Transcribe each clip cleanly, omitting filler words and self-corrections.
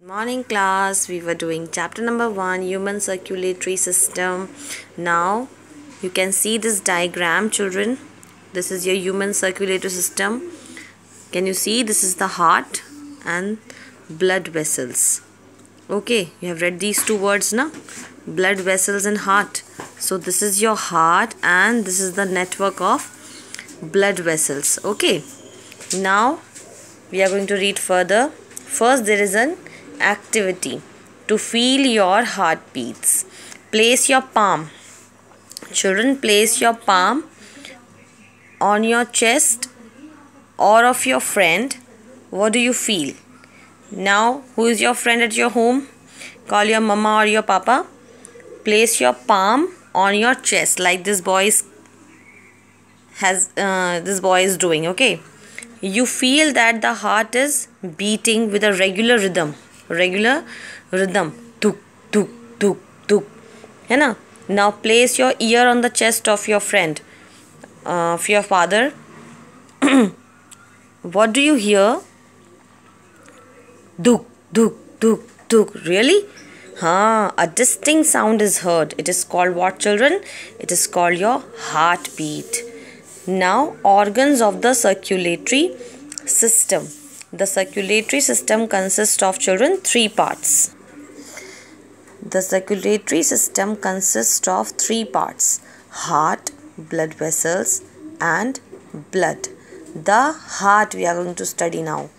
Morning class, we were doing chapter number 1, human circulatory system. Now you can see this diagram, children. This is your human circulatory system. Can you see? This is the heart and blood vessels. Okay, you have read these two words now, blood vessels and heart. So this is your heart and this is the network of blood vessels. Okay, now we are going to read further. First, there is an activity to feel your heartbeats. Place your palm. Children, place your palm on your chest or of your friend. What do you feel? Now, who is your friend at your home? Call your mama or your papa. Place your palm on your chest like this boy is doing. Okay, you feel that the heart is beating with a regular rhythm. Tuk tuk tuk tuk, है ना? Now place your ear on the chest of your friend, of your father. What do you hear? Duk duk duk duk. Really? A distinct sound is heard. It is called what, children? It is called your heartbeat. Now, organs of the circulatory system. The circulatory system consists of, children, 3 parts. The circulatory system consists of 3 parts: heart, blood vessels and blood. The heart we are going to study now.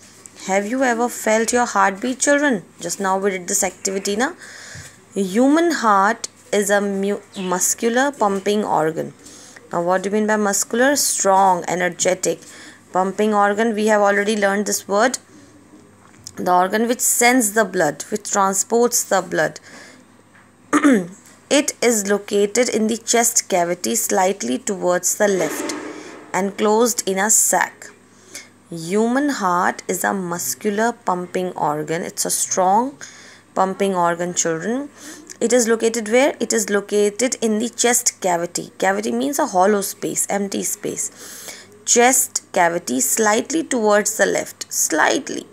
Have you ever felt your heartbeat, children? Just now we did this activity, na? Human heart is a muscular pumping organ. Now what do you mean by muscular? Strong, energetic. Pumping organ, we have already learned this word. The organ which sends the blood, which transports the blood. It is located in the chest cavity slightly towards the left, enclosed in a sac. Human heart is a muscular pumping organ. It's a strong pumping organ, children. It is located where? It is located in the chest cavity. Cavity means a hollow space, empty space. Chest cavity slightly towards the left. Slightly.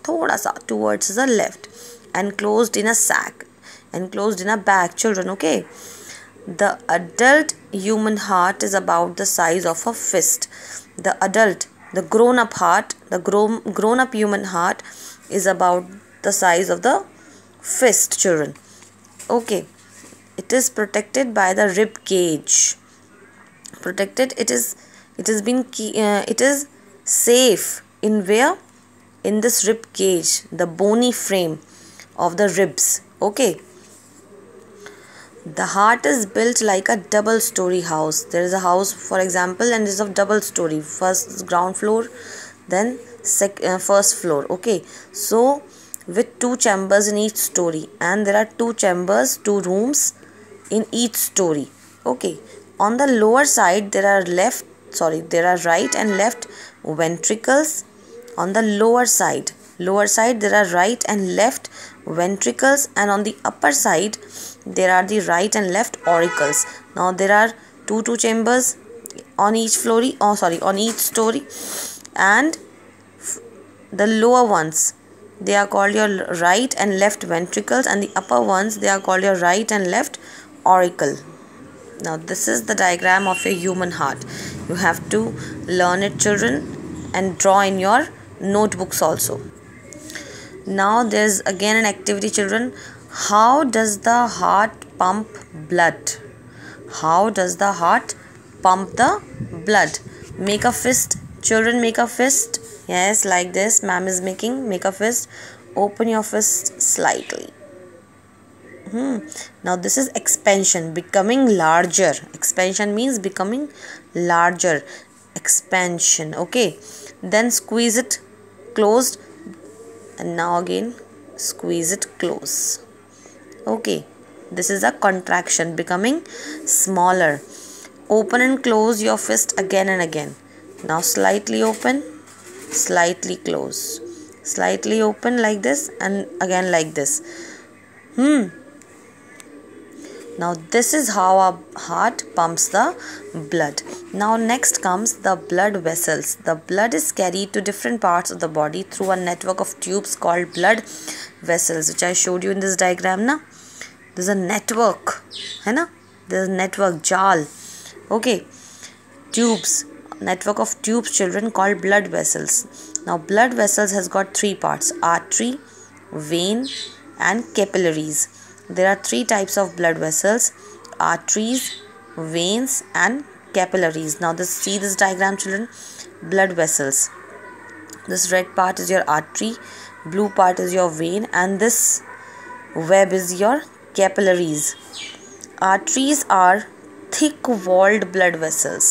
Thoda sa towards the left. Enclosed in a sac. Enclosed in a bag, children. Okay. The adult human heart is about the size of a fist. The adult, the grown-up heart, the grown-up human heart is about the size of the fist, children. Okay, it is protected by the rib cage. Protected, it is safe in where? In this rib cage, the bony frame of the ribs. Okay. The heart is built like a double-story house. There is a house, for example, and it is of double story. First ground floor, then first floor. Okay, so with 2 chambers in each story, and there are 2 chambers, 2 rooms in each story. Okay, on the lower side there are right and left ventricles. On the lower side there are right and left ventricles, and on the upper side there are the right and left auricles. Now there are two chambers on each on each story, and the lower ones, they are called your right and left ventricles, and the upper ones, they are called your right and left auricle. Now this is the diagram of a human heart. You have to learn it, children, and draw in your notebooks also. Now there is again an activity, children. How does the heart pump blood? How does the heart pump the blood? Make a fist, children, make a fist. Yes, like this ma'am is making. Make a fist. Open your fist slightly. Now this is expansion, becoming larger. Expansion means becoming larger. Expansion. Okay. Then squeeze it closed, and now again squeeze it close. Okay. This is a contraction, becoming smaller. Open and close your fist again and again. Now slightly open, slightly close, slightly open like this, and again like this. Now this is how our heart pumps the blood. Now next comes the blood vessels. The blood is carried to different parts of the body through a network of tubes called blood vessels, which I showed you in this diagram na. There's a network, है ना? There's a network, जाल. Okay, tubes, network of tubes, children, called blood vessels. Now blood vessels has got three parts: artery, vein and capillaries. There are three types of blood vessels: arteries, veins and capillaries. Now see this diagram, children. Blood vessels. This red part is your artery, blue part is your vein, and this web is your capillaries. Arteries are thick-walled blood vessels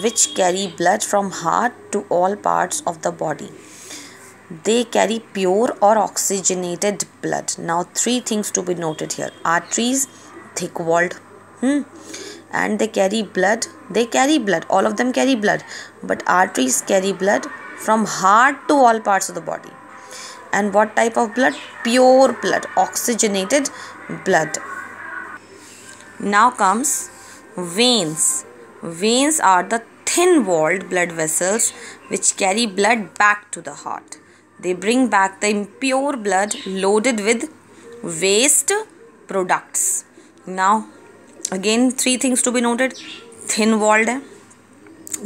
which carry blood from heart to all parts of the body. They carry pure or oxygenated blood. Now three things to be noted here: arteries, thick-walled, and they carry blood. All of them carry blood, but arteries carry blood from heart to all parts of the body. And what type of blood? Pure blood, oxygenated blood. Now comes veins. Veins are the thin-walled blood vessels which carry blood back to the heart. They bring back the impure blood loaded with waste products. Now again three things to be noted: thin-walled,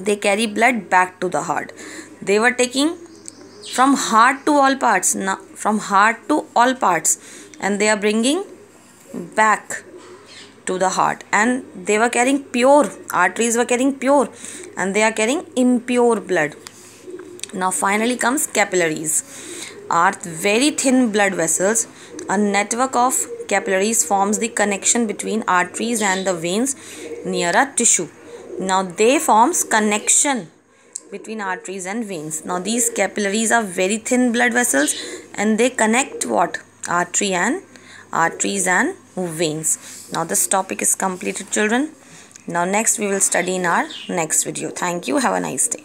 they carry blood back to the heart. They were taking from heart to all parts, and they are bringing back to the heart, and they were carrying pure. Arteries were carrying pure, and they are carrying impure blood. Now finally comes capillaries. Are very thin blood vessels. A network of capillaries forms the connection between arteries and the veins near a tissue. Now they forms connection between arteries and veins. Now these capillaries are very thin blood vessels, and they connect what? Arteries and veins. Now this topic is completed, children. Now next we will study in our next video. Thank you. Have a nice day.